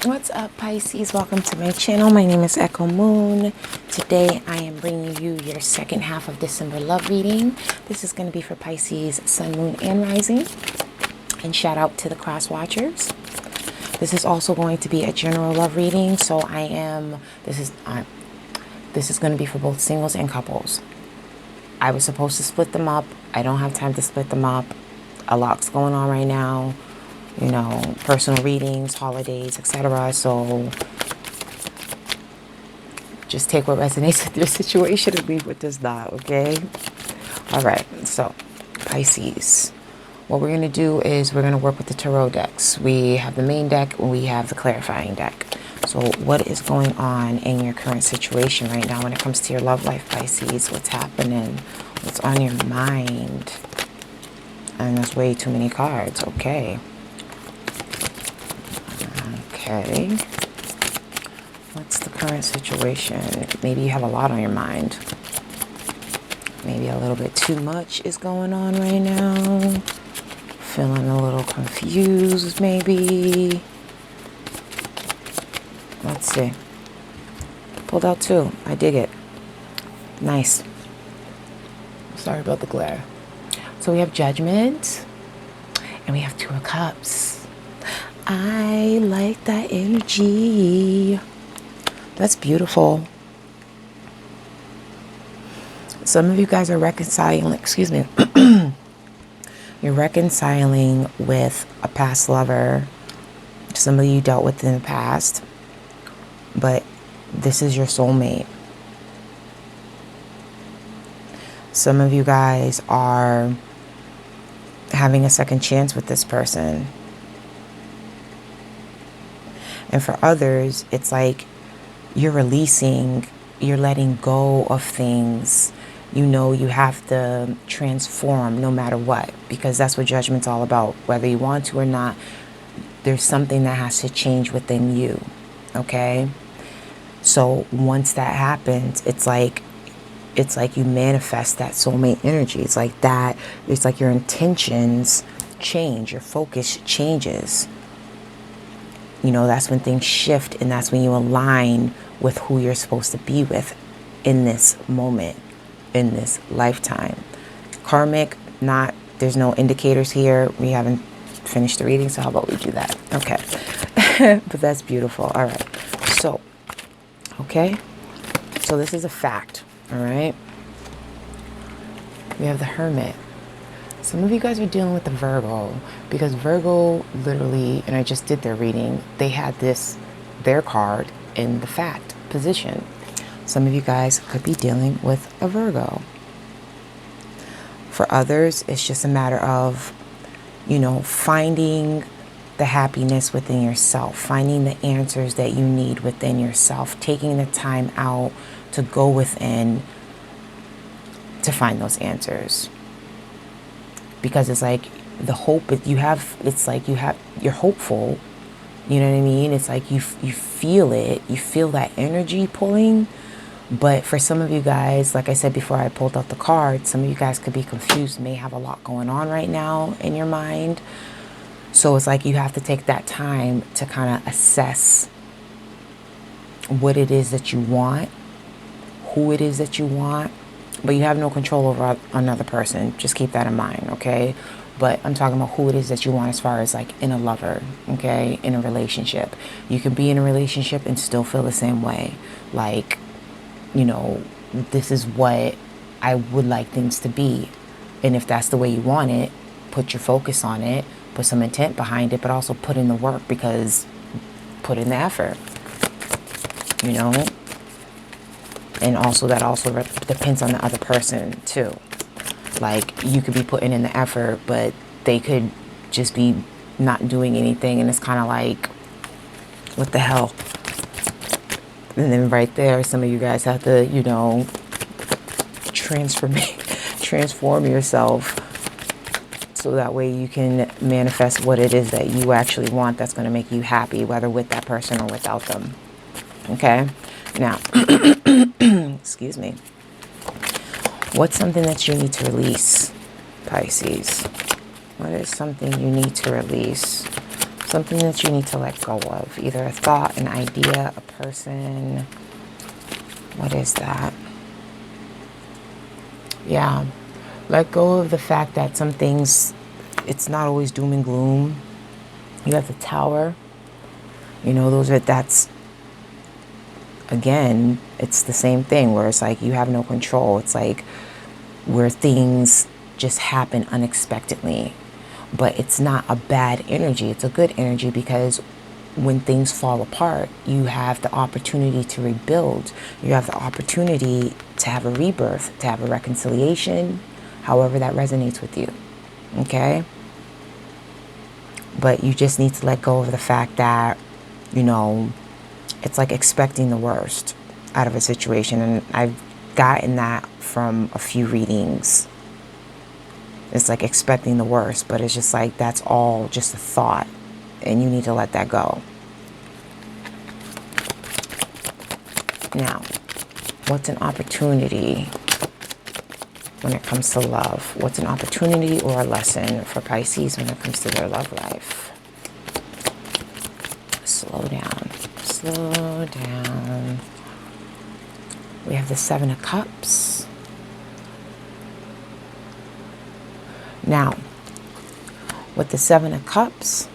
What's up, Pisces? Welcome to my channel. My name is Echo Moon. Today I am bringing you your second half of December love reading. This is going to be for Pisces, Sun, Moon, and Rising. And shout out to the cross watchers. This is also going to be a general love reading. So this is going to be for both singles and couples. I was supposed to split them up. I don't have time to split them up. A lot's going on right now. You know, personal readings, holidays, etc. So just take what resonates with your situation and leave what does not, okay? All right, so Pisces. What we're going to do is we're going to work with the tarot decks. We have the main deck and we have the clarifying deck. So what is going on in your current situation right now when it comes to your love life, Pisces? What's happening? What's on your mind? And there's way too many cards, okay. Okay, what's the current situation? Maybe you have a lot on your mind. Maybe a little bit too much is going on right now. Feeling a little confused, maybe. Let's see. Pulled out two. I dig it. Nice. Sorry about the glare. So we have Judgment. And we have Two of Cups. I like that energy. That's beautiful. Some of you guys are reconciling, excuse me. You're reconciling with a past lover. Some of you dealt with in the past. But this is your soulmate. Some of you guys are having a second chance with this person. And for others, it's like you're releasing, you're letting go of things. You know you have to transform no matter what, because that's what Judgment's all about. Whether you want to or not, there's something that has to change within you, okay? So once that happens, it's like you manifest that soulmate energy. It's like that. It's like your intentions change, your focus changes. You know, that's when things shift, and that's when you align with who you're supposed to be with in this moment, in this lifetime. Karmic, there's no indicators here. We haven't finished the reading, so how about we do that? Okay. But that's beautiful. All right. So, okay. So this is a fact, all right? We have the Hermit. Some of you guys are dealing with the Virgo, because Virgo literally, and I just did their reading, they had their card in the fact position. Some of you guys could be dealing with a Virgo. For others, it's just a matter of, you know, finding the happiness within yourself, finding the answers that you need within yourself, taking the time out to go within to find those answers. Because it's like the hope that you have, you're hopeful, you know what I mean? It's like you feel it, you feel that energy pulling. But for some of you guys, like I said before I pulled out the card, some of you guys could be confused, may have a lot going on right now in your mind. So it's like you have to take that time to kind of assess what it is that you want, who it is that you want. But you have no control over another person. Just keep that in mind, okay? But I'm talking about who it is that you want as far as like in a lover, okay? In a relationship. You can be in a relationship and still feel the same way. Like, you know, this is what I would like things to be. And if that's the way you want it, put your focus on it. Put some intent behind it, but also put in the work, because put in the effort, you know? And also that also depends on the other person too. Like you could be putting in the effort, but they could just be not doing anything. And it's kind of like, what the hell? And then right there, some of you guys have to, you know, transform yourself. So that way you can manifest what it is that you actually want that's going to make you happy, whether with that person or without them. Okay? Now, excuse me. What's something that you need to release, Pisces? What is something you need to release? Something that you need to let go of. Either a thought, an idea, a person. What is that? Yeah. Let go of the fact that some things, it's not always doom and gloom. You have the Tower. You know, that's, again, it's the same thing where it's like you have no control. It's like where things just happen unexpectedly. But it's not a bad energy. It's a good energy, because when things fall apart, you have the opportunity to rebuild. You have the opportunity to have a rebirth, to have a reconciliation, however that resonates with you. Okay? But you just need to let go of the fact that, you know, it's like expecting the worst out of a situation. And I've gotten that from a few readings. It's like expecting the worst, but it's just like that's all just a thought, and you need to let that go. Now, what's an opportunity when it comes to love? What's an opportunity or a lesson for Pisces when it comes to their love life? Slow down. Slow down. We have the Seven of Cups. Now, with the Seven of Cups,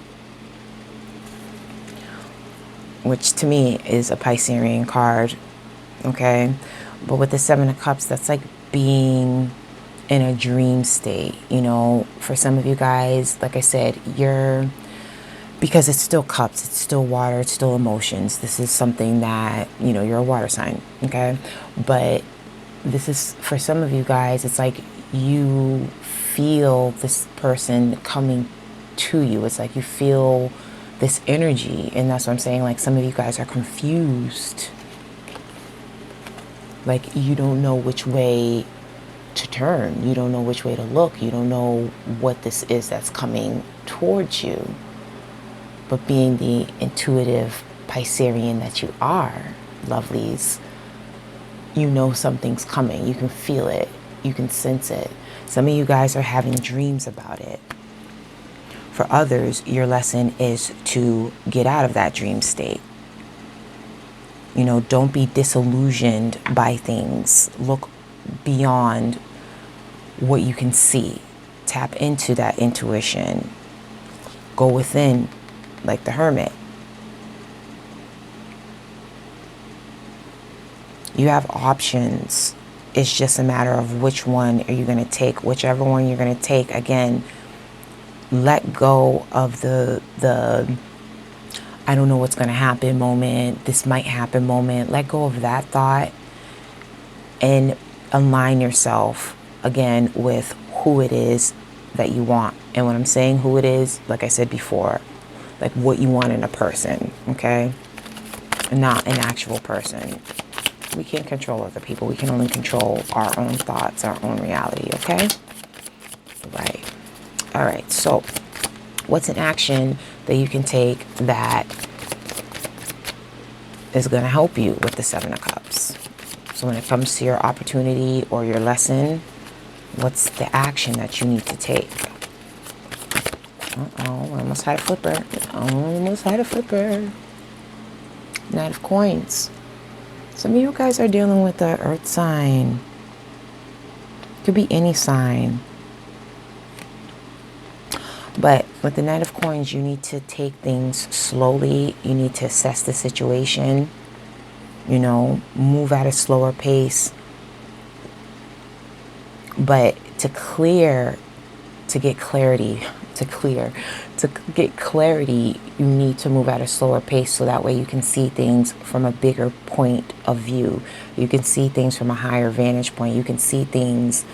which to me is a Piscean card, okay? But with the Seven of Cups, that's like being in a dream state, you know? For some of you guys, like I said, because it's still cups, it's still water, it's still emotions. This is something that, you know, you're a water sign, okay? But this is, for some of you guys, it's like you feel this person coming to you. It's like you feel this energy, and that's what I'm saying. Like, some of you guys are confused. Like, you don't know which way to turn. You don't know which way to look. You don't know what this is that's coming towards you. But being the intuitive Piscean that you are, lovelies, you know something's coming. You can feel it. You can sense it. Some of you guys are having dreams about it. For others, your lesson is to get out of that dream state. You know, don't be disillusioned by things. Look beyond what you can see. Tap into that intuition. Go within, like the Hermit. You have options. It's just a matter of which one are you going to take. Whichever one you're going to take, again, let go of the I don't know what's going to happen moment, this might happen moment. Let go of that thought and align yourself again with who it is that you want. And when I'm saying who it is, like I said before, like what you want in a person, okay? Not an actual person. We can't control other people. We can only control our own thoughts, our own reality, okay? Right. All right, so what's an action that you can take that is going to help you with the Seven of Cups? So when it comes to your opportunity or your lesson, what's the action that you need to take? Uh-oh, I almost had a flipper. Almost had a flipper. Knight of Coins. Some of you guys are dealing with the earth sign. Could be any sign. But with the Knight of Coins, you need to take things slowly. You need to assess the situation. You know, move at a slower pace. But to get clarity, you need to move at a slower pace, so that way you can see things from a bigger point of view. You can see things from a higher vantage point. You can see things,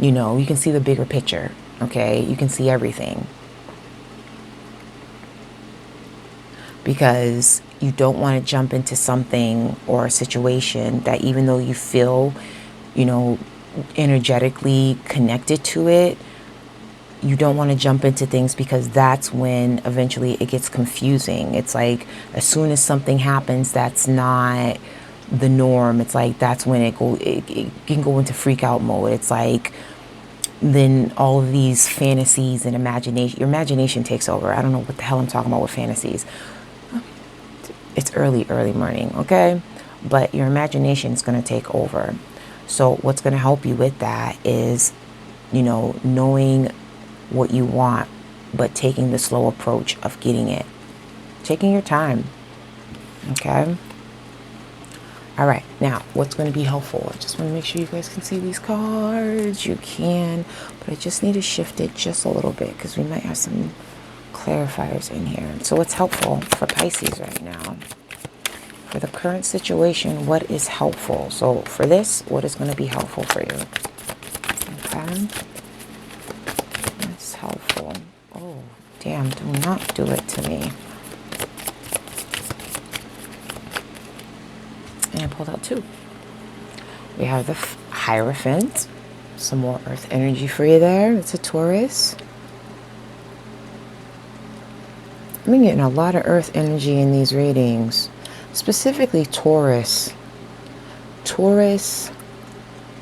you know, you can see the bigger picture, okay? You can see everything. Because you don't want to jump into something or a situation that, even though you feel, you know, energetically connected to it, you don't want to jump into things, because that's when eventually it gets confusing. It's like as soon as something happens that's not the norm, it's like that's when it can go into freak out mode. It's like then all of these fantasies and imagination, your imagination takes over. I don't know what the hell I'm talking about with fantasies. It's early morning, okay? But your imagination is going to take over. So what's going to help you with that is, knowing what you want, but taking the slow approach of getting it. Taking your time, okay? All right, now what's going to be helpful? I just want to make sure you guys can see these cards. You can, but I just need to shift it just a little bit because we might have some clarifiers in here. So what's helpful for Pisces right now? For the current situation, what is helpful? So for this, what is going to be helpful for you? Okay. That's helpful. Oh, damn, do not do it to me. And I pulled out 2. We have the Hierophant. Some more earth energy for you there. It's a Taurus. I've been getting a lot of earth energy in these readings. Specifically Taurus.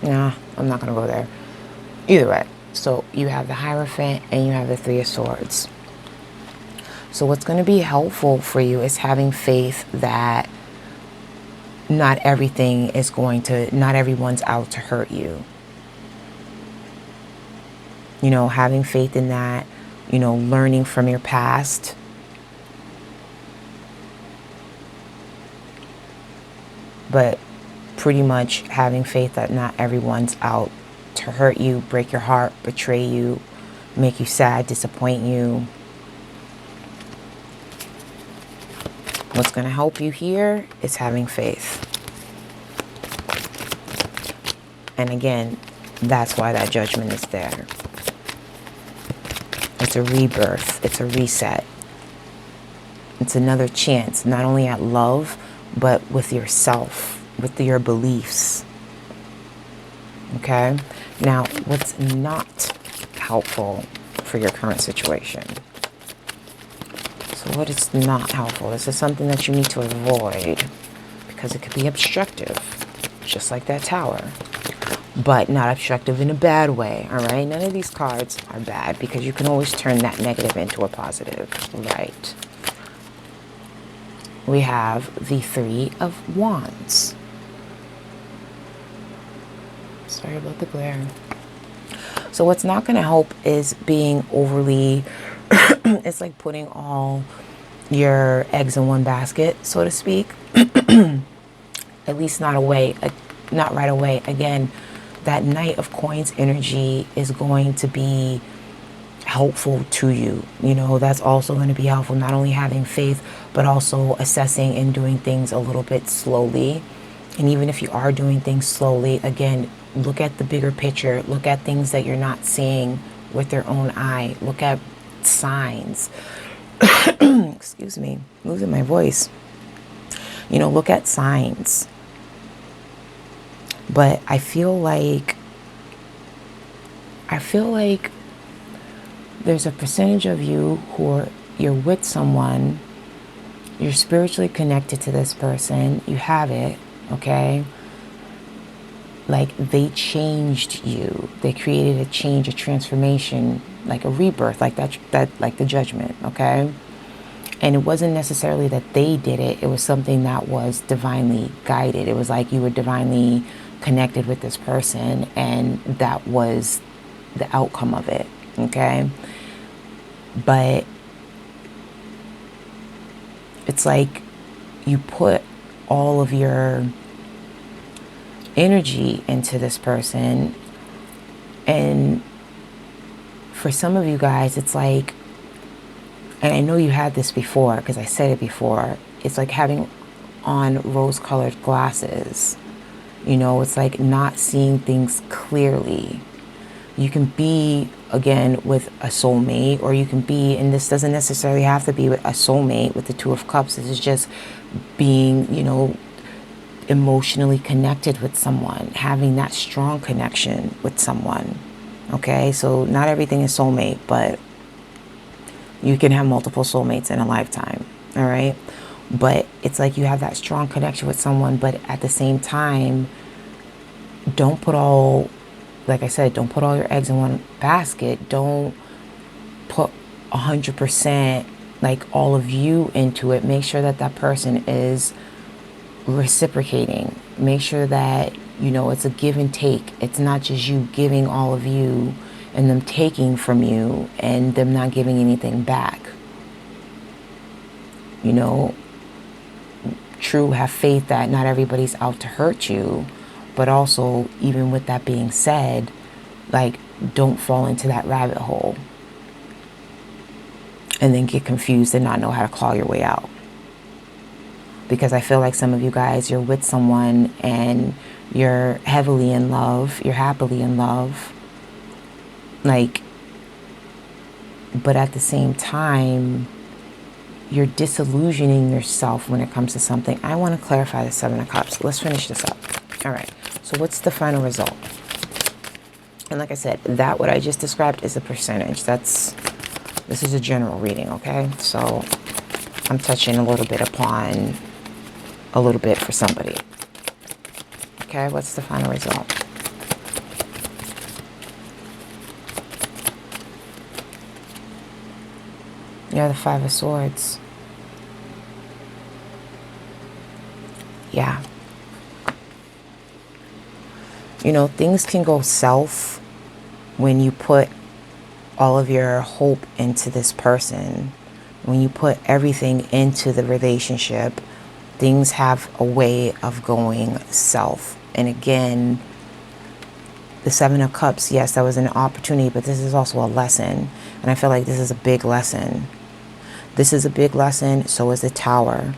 Nah, I'm not going to go there. Either way. So you have the Hierophant and you have the 3 of Swords. So what's going to be helpful for you is having faith that not everyone's out to hurt you. Having faith in that, learning from your past. But pretty much having faith that not everyone's out to hurt you, break your heart, betray you, make you sad, disappoint you. What's going to help you here is having faith. And again, that's why that Judgment is there. It's a rebirth. It's a reset. It's another chance, not only at love, but with yourself, with your beliefs. Okay? Now, what's not helpful for your current situation? So what is not helpful? This is something that you need to avoid because it could be obstructive, just like that Tower. But not obstructive in a bad way, all right? None of these cards are bad because you can always turn that negative into a positive, right? We have the 3 of Wands. Sorry about the glare. So what's not going to help is being overly, it's like putting all your eggs in one basket, so to speak. At least not right away. Again, that Knight of Coins energy is going to be helpful to you. That's also going to be helpful, not only having faith, but also assessing and doing things a little bit slowly. And even if you are doing things slowly, again, look at the bigger picture. Look at things that you're not seeing with your own eye. Look at signs. Excuse me, losing my voice. Look at signs. But I feel like there's a percentage of you you're with someone, you're spiritually connected to this person, you have it, okay? Like they changed you. They created a change, a transformation, like a rebirth, like that like the Judgment, okay? And it wasn't necessarily that they did it. It was something that was divinely guided. It was like you were divinely connected with this person, and that was the outcome of it, okay? But it's like you put all of your energy into this person, and for some of you guys, it's like, and I know you had this before because I said it before, it's like having on rose-colored glasses. It's like not seeing things clearly. You can be, again, with a soulmate, or you can be, and this doesn't necessarily have to be with a soulmate with the 2 of Cups. This is just being, emotionally connected with someone, having that strong connection with someone. Okay, so not everything is soulmate, but you can have multiple soulmates in a lifetime. All right. But it's like you have that strong connection with someone, but at the same time, don't put all like I said, don't put all your eggs in one basket. Don't put 100% like all of you into it. Make sure that that person is reciprocating. Make sure that, you know, it's a give and take. It's not just you giving all of you and them taking from you and them not giving anything back. You know, true, have faith that not everybody's out to hurt you, but also, even with that being said, like, don't fall into that rabbit hole and then get confused and not know how to claw your way out. Because I feel like some of you guys, you're with someone and you're heavily in love, you're happily in love, like, but at the same time, you're disillusioning yourself when it comes to something. I want to clarify the Seven of Cups. Let's finish this up. All right. So what's the final result? And like I said, that what I just described is a percentage. This is a general reading, okay? So I'm touching a little bit upon a little bit for somebody. Okay, what's the final result? Yeah, the Five of Swords. Yeah. You know, things can go south when you put all of your hope into this person. When you put everything into the relationship, things have a way of going south. And again, the Seven of Cups, yes, that was an opportunity, but this is also a lesson. And I feel like this is a big lesson. This is a big lesson, so is the Tower.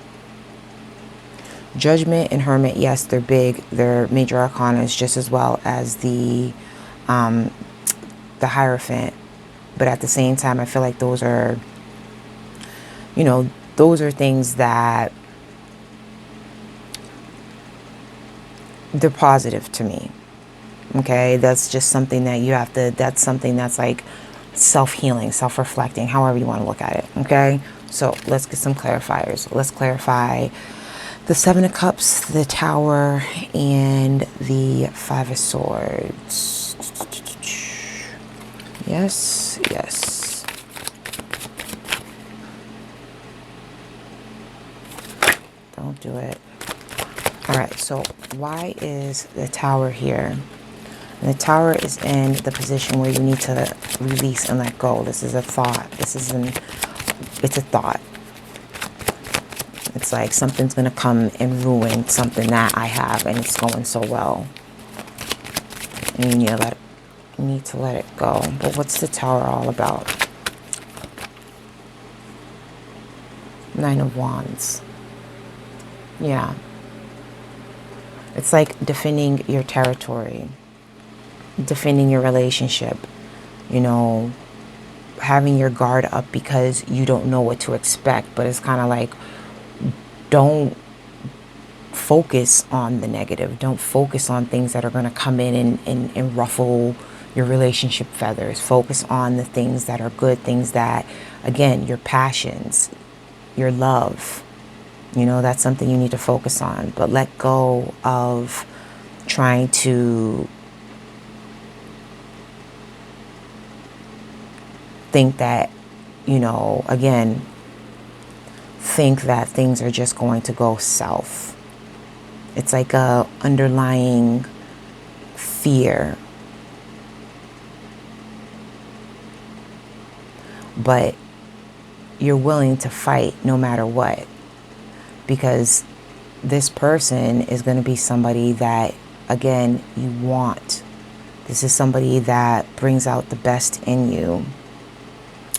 Judgment and Hermit, yes, they're big. They're major arcanas just as well as the Hierophant. But at the same time, I feel like those are, you know, those are things that they're positive to me. Okay, that's just something that you have to, that's something that's like self-healing, self-reflecting, however you want to look at it. Okay, so let's get some clarifiers. Let's clarify the Seven of Cups, the Tower, and the Five of Swords. Yes, yes. Don't do it. All right, so why is the Tower here? And the Tower is in the position where you need to release and let go. This is a thought. It's a thought. It's like something's going to come and ruin something that I have and it's going so well. And you need to let it go. But what's the Tower all about? Nine of Wands. Yeah. It's like defending your territory, defending your relationship, you know, having your guard up because you don't know what to expect. But it's kind of like, don't focus on the negative. Don't focus on things that are going to come in and ruffle your relationship feathers. Focus on the things that are good, things that, again, your passions, your love. You know, that's something you need to focus on. But let go of trying to think that, you know, again, think that things are just going to go south. It's like a underlying fear. But you're willing to fight no matter what. Because this person is going to be somebody that, again, you want. This is somebody that brings out the best in you.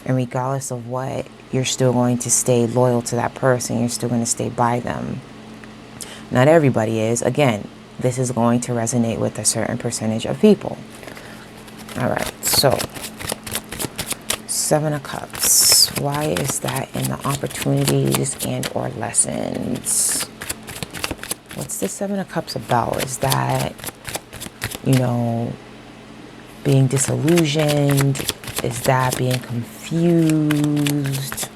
And regardless of what, you're still going to stay loyal to that person. You're still going to stay by them. Not everybody is. Again, this is going to resonate with a certain percentage of people. All right, so Seven of Cups. Why is that in the opportunities and or lessons? What's the Seven of Cups about? Is that, you know, being disillusioned? Is that being confused?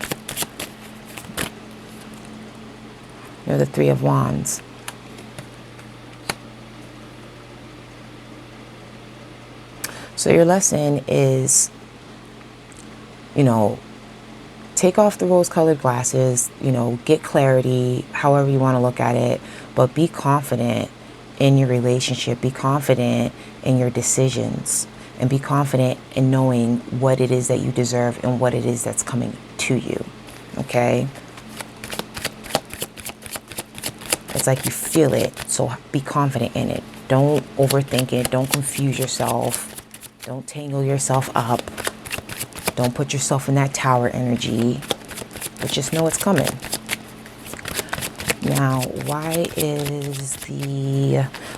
You're the Three of Wands. So your lesson is, you know, take off the rose-colored glasses, you know, get clarity, however you want to look at it, but be confident in your relationship, be confident in your decisions, and be confident in knowing what it is that you deserve and what it is that's coming to you, okay? It's like you feel it, so be confident in it. Don't overthink it, don't confuse yourself, don't tangle yourself up, don't put yourself in that tower energy, but just know it's coming. Now, why is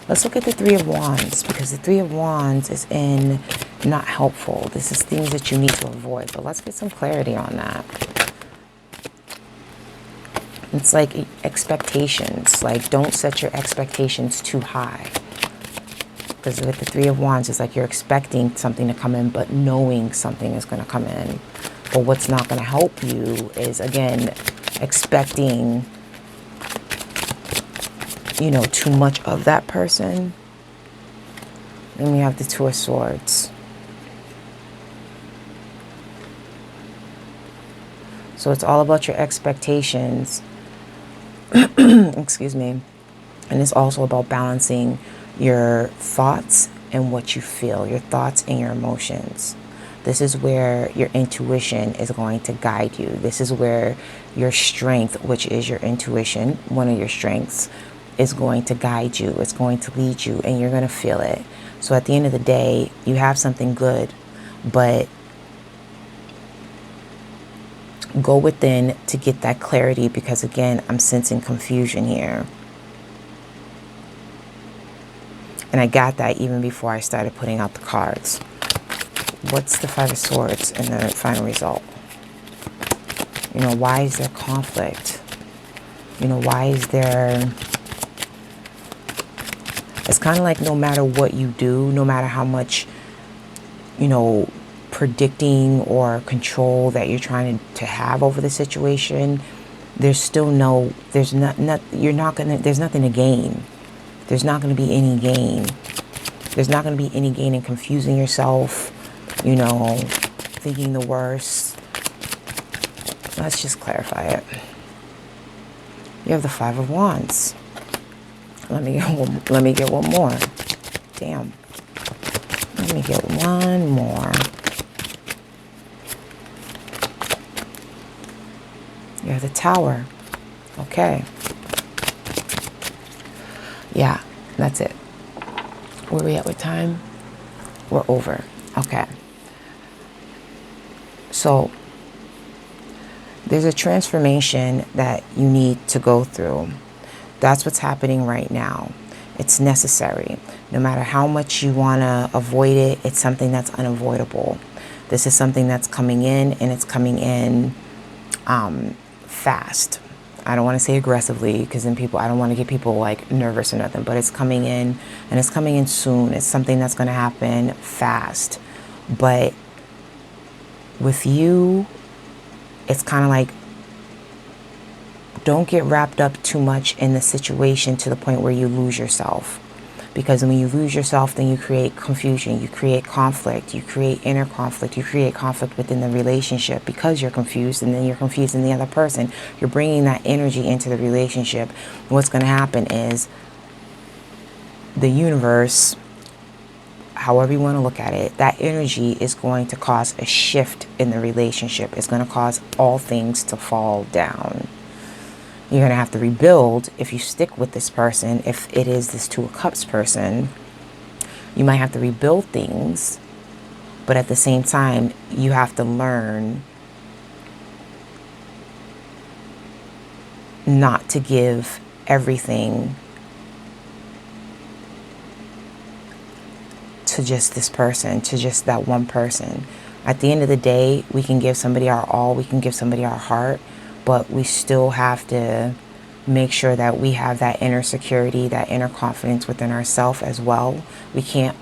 let's look at the Three of Wands, because the Three of Wands is in not helpful. This is things that you need to avoid, but let's get some clarity on that. It's like expectations, like don't set your expectations too high. Because with the Three of Wands, it's like you're expecting something to come in, but knowing something is going to come in. But what's not going to help you is, again, expecting, you know, too much of that person. Then we have the Two of Swords. So it's all about your expectations. Excuse me. And it's also about balancing your thoughts and what you feel, your thoughts and your emotions. This is where your intuition is going to guide you. This is where your strength, which is your intuition, one of your strengths, is going to guide you. It's going to lead you, and you're going to feel it. So at the end of the day, you have something good, but go within to get that clarity, because again, I'm sensing confusion here. And I got that even before I started putting out the cards. What's the Five of Swords in the final result? You know, why is there conflict? You know, why is there... It's kind of like no matter what you do, no matter how much, you know, predicting or control that you're trying to have over the situation, there's still no, there's you're not gonna, there's nothing to gain. There's not going to be any gain. There's not going to be any gain in confusing yourself, you know, thinking the worst. Let's just clarify it. You have the Five of Wands. Let me get one more. Damn. Let me get one more. You have the Tower. Okay. Yeah, that's it. Where are we at with time? We're over. Okay. So there's a transformation that you need to go through. That's what's happening right now. It's necessary. No matter how much you want to avoid it, it's something that's unavoidable. This is something that's coming in, and it's coming in fast. I don't want to say aggressively, because then I don't want to get people like nervous or nothing, but it's coming in, and it's coming in soon. It's something that's going to happen fast. But with you, it's kind of like, don't get wrapped up too much in the situation to the point where you lose yourself. Because when you lose yourself, then you create confusion, you create conflict, you create inner conflict, you create conflict within the relationship because you're confused, and then you're confused in the other person. You're bringing that energy into the relationship. What's going to happen is the universe, however you want to look at it, that energy is going to cause a shift in the relationship. It's going to cause all things to fall down. You're going to have to rebuild if you stick with this person. If it is this Two of Cups person, you might have to rebuild things, but at the same time, you have to learn not to give everything to just this person, to just that one person. At the end of the day, we can give somebody our all, we can give somebody our heart, but we still have to make sure that we have that inner security, that inner confidence within ourselves as well. We can't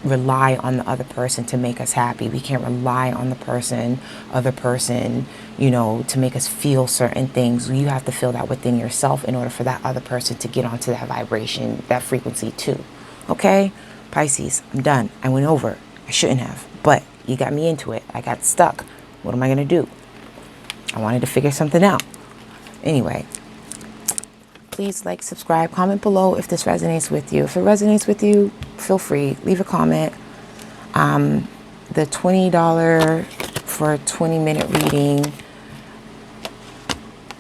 rely on the other person to make us happy. We can't rely on the other person, you know, to make us feel certain things. You have to feel that within yourself in order for that other person to get onto that vibration, that frequency too. Okay? Pisces, I'm done. I went over. I shouldn't have, but you got me into it. I got stuck. What am I going to do? I wanted to figure something out. Anyway, please like, subscribe, comment below if this resonates with you. If it resonates with you, feel free, leave a comment. The $20 for a 20-minute reading,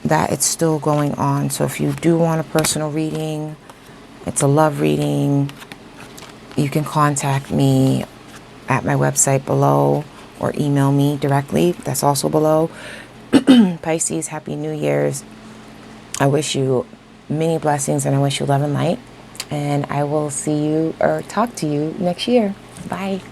that it's still going on. So if you do want a personal reading, it's a love reading, you can contact me at my website below or email me directly. That's also below. Pisces, Happy New Year's. I wish you many blessings and I wish you love and light. And I will see you or talk to you next year. Bye.